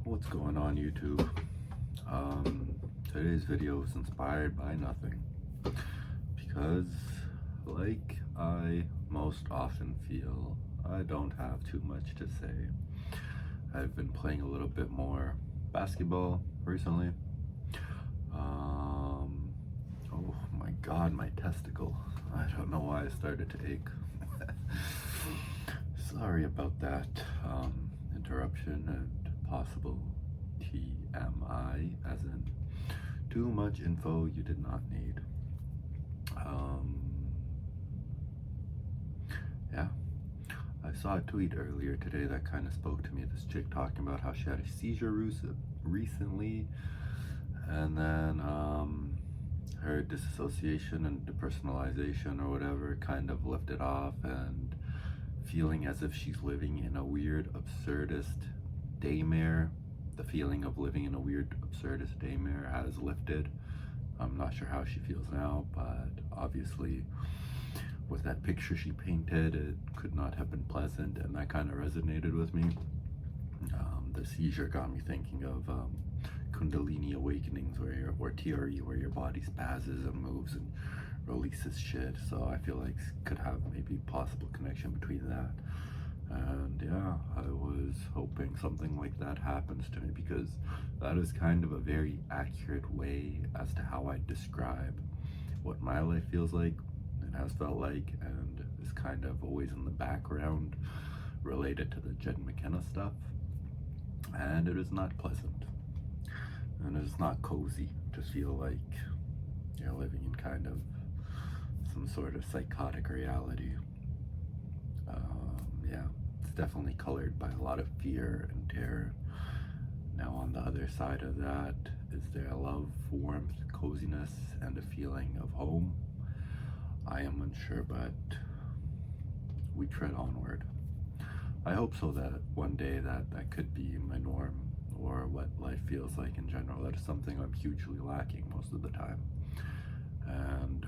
What's going on, YouTube? Today's video is inspired by nothing because, like I most often feel, I don't have too much to say. I've been playing a little bit more basketball recently. Oh my god, my testicle. I don't know why I started to ache. Sorry about that interruption and possible TMI, as in too much info you did not need. Yeah, I saw a tweet earlier today that kind of spoke to me. This chick talking about how she had a seizure recently, and then her disassociation and depersonalization or whatever kind of lifted off, and feeling as if she's living in a weird absurdist daymare. The feeling of living in a weird absurdist daymare has lifted. I'm not sure how she feels now, but obviously with that picture she painted, it could not have been pleasant, and that kind of resonated with me. The seizure got me thinking of Kundalini awakenings, or TRE, where your body spazzes and moves and releases shit. So I feel like could have maybe possible connection between that. And yeah, I was hoping something like that happens to me, because that is kind of a very accurate way as to how I describe what my life feels like and has felt like, and is kind of always in the background related to the Jen McKenna stuff. And it is not pleasant, and it is not cozy to feel like you're living in kind of some sort of psychotic reality. Yeah, it's definitely colored by a lot of fear and terror. Now, on the other side of that, is there love, warmth, coziness, and a feeling of home? I am unsure, but we tread onward. I hope so, that one day that could be my norm, or what life feels like in general. That is something I'm hugely lacking most of the time. And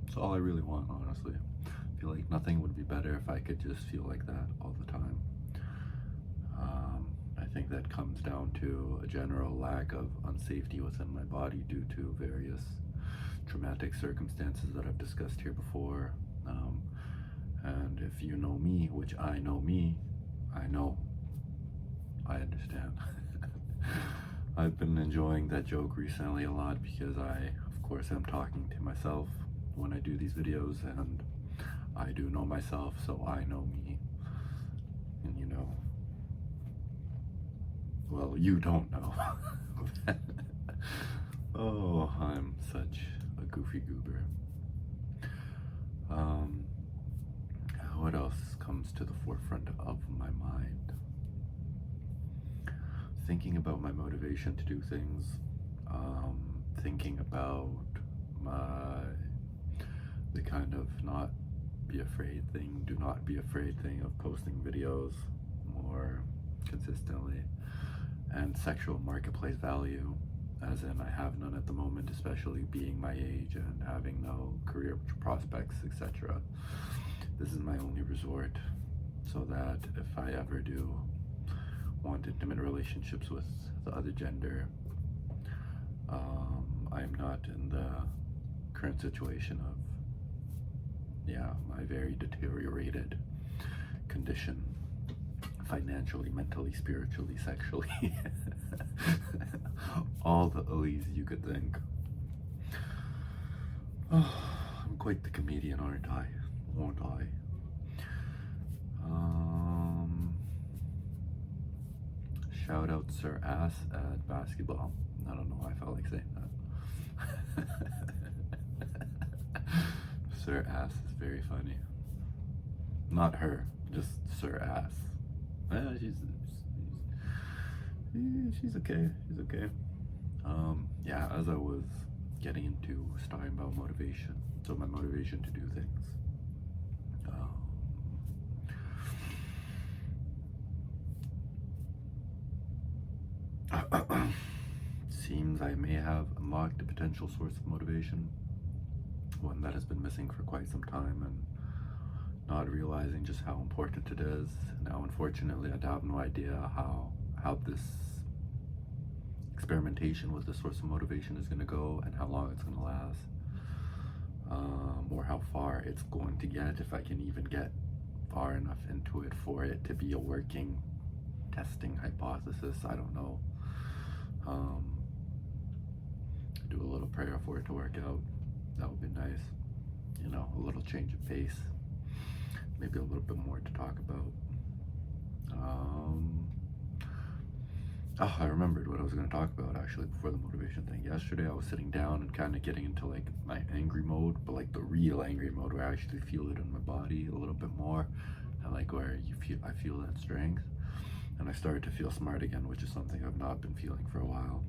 it's all I really want, honestly. I feel like nothing would be better if I could just feel like that all the time. I think that comes down to a general lack of unsafety within my body due to various traumatic circumstances that I've discussed here before. And if you know me, which I know me, I know, I understand. I've been enjoying that joke recently a lot because I, of course, am talking to myself when I do these videos, and I do know myself, so I know me. And you know, well, you don't know. Oh, I'm such a goofy goober. What else comes to the forefront of my mind? Thinking about my motivation to do things, thinking about the kind of not be afraid thing, do not be afraid thing of posting videos more consistently, and sexual marketplace value, as in I have none at the moment, especially being my age and having no career prospects, etc. This is my only resort, so that if I ever do want intimate relationships with the other gender, I'm not in the current situation of, my very deteriorated condition, financially, mentally, spiritually, sexually, all the O's you could think. Oh, I'm quite the comedian, aren't I? Won't I? Shout out Sir Ass at basketball. I don't know why I felt like saying that. Sir Ass is very funny. Not her, just Sir Ass. She's okay. She's okay. Yeah, as I was getting into talking about motivation, so my motivation to do things. Seems I may have unlocked a potential source of motivation, one that has been missing for quite some time, and not realizing just how important it is. Now, unfortunately, I have no idea how this experimentation with the source of motivation is going to go and how long it's going to last, or how far it's going to get, if I can even get far enough into it for it to be a working testing hypothesis. I don't know. Do a little prayer for it to work out. That would be nice. You know, a little change of pace, maybe a little bit more to talk about. Oh, I remembered what I was going to talk about actually before the motivation thing. Yesterday I was sitting down and kind of getting into like my angry mode, but like the real angry mode where I actually feel it in my body a little bit more, and like where I feel that strength, and I started to feel smart again, which is something I've not been feeling for a while.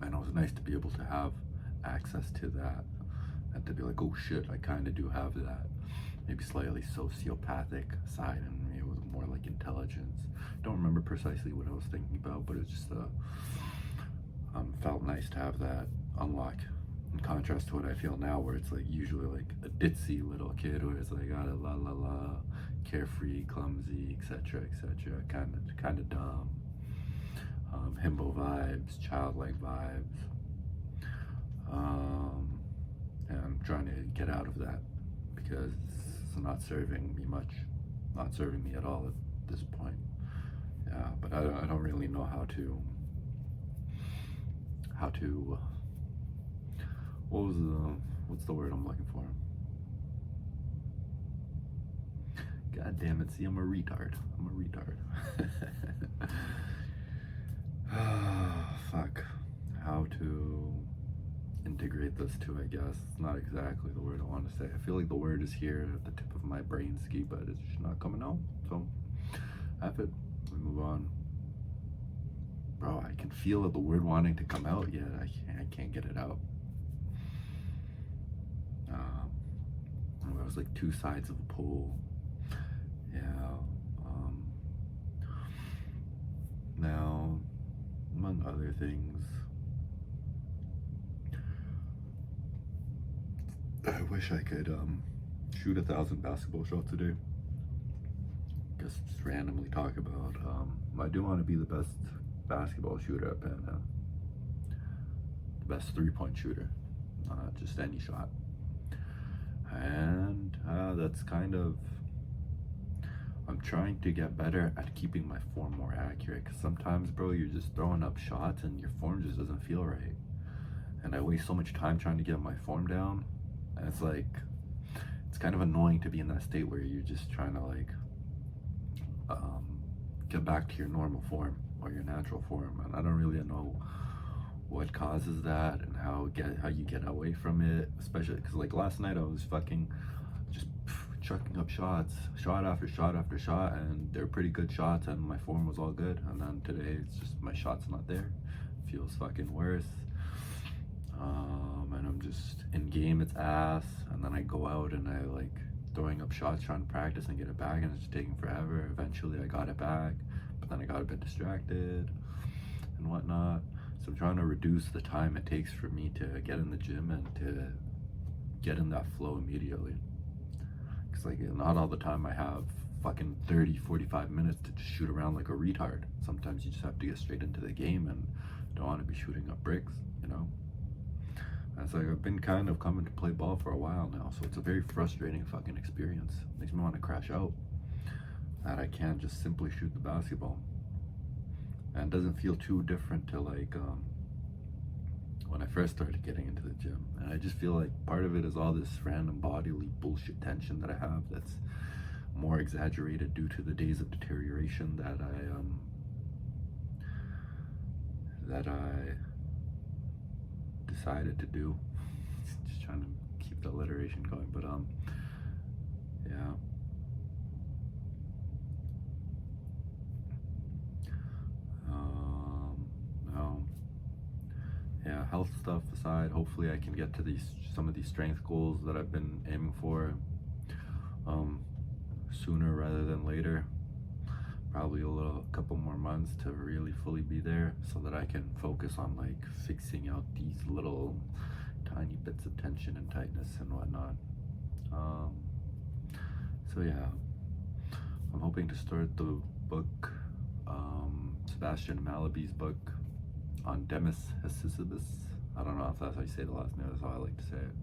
And it was nice to be able to have access to that and to be like, oh shit, I kind of do have that maybe slightly sociopathic side in me with more like intelligence. Don't remember precisely what I was thinking about, but it just felt nice to have that unlock, in contrast to what I feel now, where it's like usually like a ditzy little kid where it's like la la la, carefree, clumsy, etc., etc., kind of dumb, himbo vibes, childlike vibes, and I'm trying to get out of that because it's not serving me much, not serving me at all at this point. Yeah, but I don't really know how to what's the word I'm looking for? God damn it, see, I'm a retard. Fuck. How to integrate those two, I guess. It's not exactly the word I want to say. I feel like the word is here at the tip of my brain ski, but it's just not coming out. So, F it. We move on. Bro, I can feel the word wanting to come out, yet I can't get it out. It was like two sides of a pole. Yeah. Now, among other things, I wish I could shoot 1,000 basketball shots a day. Just randomly talk about. I do want to be the best basketball shooter at Penn. The best 3-point shooter, not just any shot. And that's kind of, I'm trying to get better at keeping my form more accurate, because sometimes, bro, you're just throwing up shots and your form just doesn't feel right. And I waste so much time trying to get my form down, and it's like, it's kind of annoying to be in that state where you're just trying to like get back to your normal form or your natural form, and I don't really know what causes that and how you get away from it, especially because like last night I was fucking just chucking up shots, shot after shot after shot, and they're pretty good shots and my form was all good, and then today it's just my shot's not there, feels fucking worse, and I'm just in game, it's ass, and then I go out and I like throwing up shots trying to practice and get it back, and it's just taking forever. Eventually I got it back, but then I got a bit distracted and whatnot. So I'm trying to reduce the time it takes for me to get in the gym and to get in that flow immediately. Because like not all the time I have fucking 30-45 minutes to just shoot around like a retard. Sometimes you just have to get straight into the game and don't want to be shooting up bricks, you know? And it's like I've been kind of coming to play ball for a while now, so it's a very frustrating fucking experience. It makes me want to crash out that I can't just simply shoot the basketball. And it doesn't feel too different to like when I first started getting into the gym. And I just feel like part of it is all this random bodily bullshit tension that I have that's more exaggerated due to the days of deterioration that I decided to do. Just trying to keep the alliteration going, but yeah. No. Yeah, health stuff aside, hopefully I can get to some of these strength goals that I've been aiming for sooner rather than later. Probably a couple more months to really fully be there, so that I can focus on like fixing out these little tiny bits of tension and tightness and whatnot. So So yeah, I'm hoping to start the book, Sebastian Malaby's book on Demis Hassisibus. I don't know if that's how you say the last name, that's how I like to say it.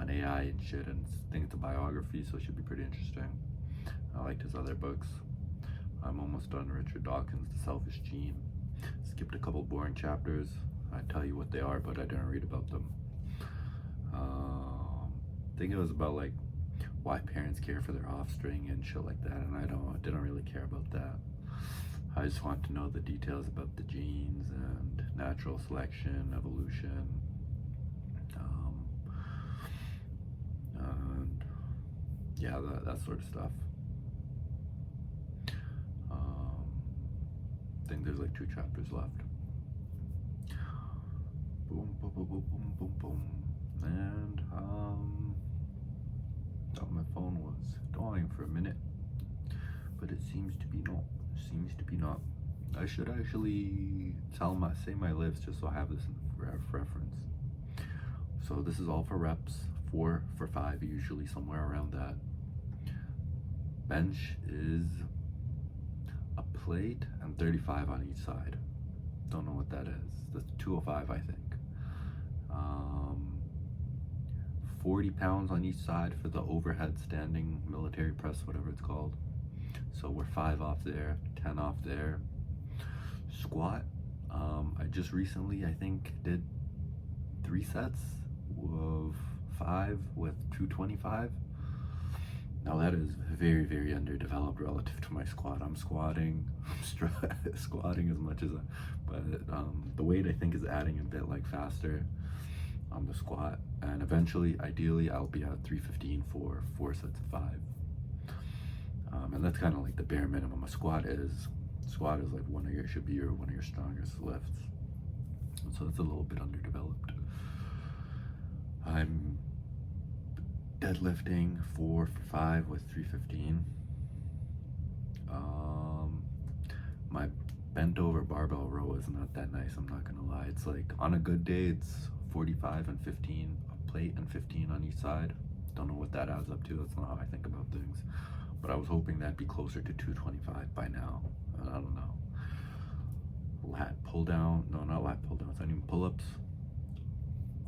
On AI and shit, and I think it's a biography, so it should be pretty interesting. I liked his other books. I'm almost done Richard Dawkins' The Selfish Gene. Skipped a couple boring chapters. I'd tell you what they are, but I didn't read about them. I think it was about like why parents care for their offspring and shit like that, and I didn't really care about that. I just want to know the details about the genes and natural selection, evolution, and yeah, that sort of stuff. I think there's like 2 chapters left. Boom, boom, boom, boom, boom, boom, boom. And thought my phone was dying for a minute, but it seems to be not. I should actually say my lifts just so I have this in reference. So this is all for reps, 4 for 5, usually somewhere around that. Bench is a plate and 35 on each side. Don't know what that is. That's 205, I think. 40 pounds on each side for the overhead standing military press, whatever it's called. So we're 5 off there, 10 off there. Squat, I just recently, I think, did 3 sets of 5 with 225. Now that is very, very underdeveloped relative to my squat. I'm squatting as much as but the weight I think is adding a bit like faster on the squat, and eventually, ideally, I'll be at 315 for 4 sets of 5. And that's kind of like the bare minimum. A squat is like one of your strongest lifts. So it's a little bit underdeveloped. I'm deadlifting 4 for 5 with 315. My bent over barbell row is not that nice, I'm not gonna lie. It's like on a good day it's 45 and 15 a plate and 15 on each side. Don't know what that adds up to. That's not how I think about things, but I was hoping that'd be closer to 225 by now. I don't know. Lat pull down, no, not lat pull downs, I mean pull-ups.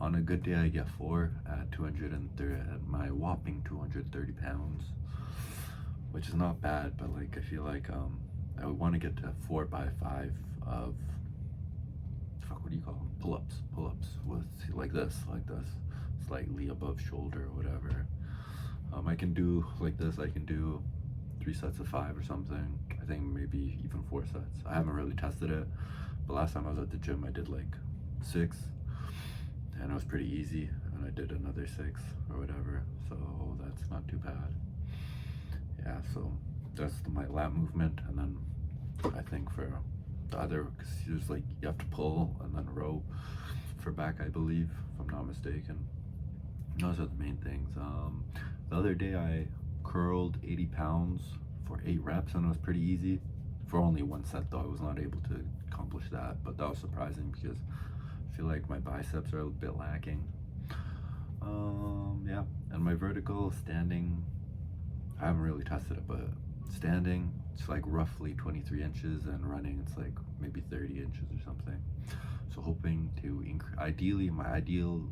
On a good day I get 4 at 230, at my whopping 230 pounds, which is not bad, but like I feel like I would want to get to 4 by 5 of what do you call them? Pull-ups with like this, slightly above shoulder or whatever. I can do like this. I can do 3 sets of 5 or something. I think maybe even 4 sets. I haven't really tested it, but last time I was at the gym I did like 6, and it was pretty easy, and I did another 6 or whatever, so that's not too bad. Yeah, so that's my lat movement, and then I think for the other, because there's like you have to pull and then row for back, I believe, if I'm not mistaken. Those are the main things. The other day I curled 80 pounds for 8 reps, and it was pretty easy. For only 1 set though, I was not able to accomplish that, but that was surprising because I feel like my biceps are a bit lacking. Yeah, and my vertical standing, I haven't really tested it, but standing, it's like roughly 23 inches, and running, it's like maybe 30 inches or something. So hoping to ideally, my ideal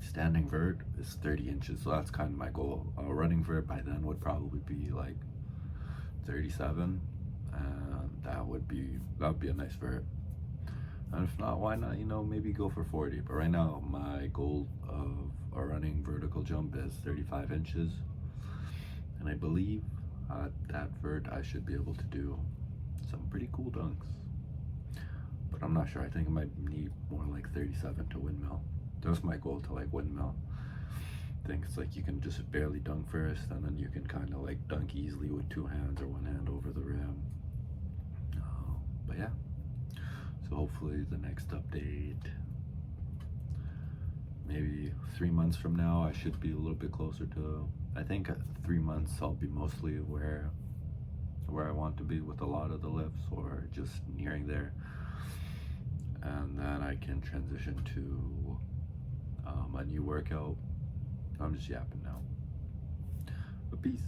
standing vert is 30 inches, so that's kind of my goal. Running vert by then would probably be like 37, and that would be a nice vert. And if not, why not, maybe go for 40. But right now my goal of a running vertical jump is 35 inches, and I believe at that vert I should be able to do some pretty cool dunks, but I'm not sure. I think I might need more like 37 to windmill. That's my goal, to like windmill. I think it's like you can just barely dunk first, and then you can kind of like dunk easily with 2 hands or 1 hand over the rim. But yeah, so hopefully the next update, maybe 3 months from now, I should be a little bit closer to, I think at 3 months I'll be mostly where I want to be with a lot of the lifts, or just nearing there, and then I can transition to a new workout. I'm just yapping now, but peace.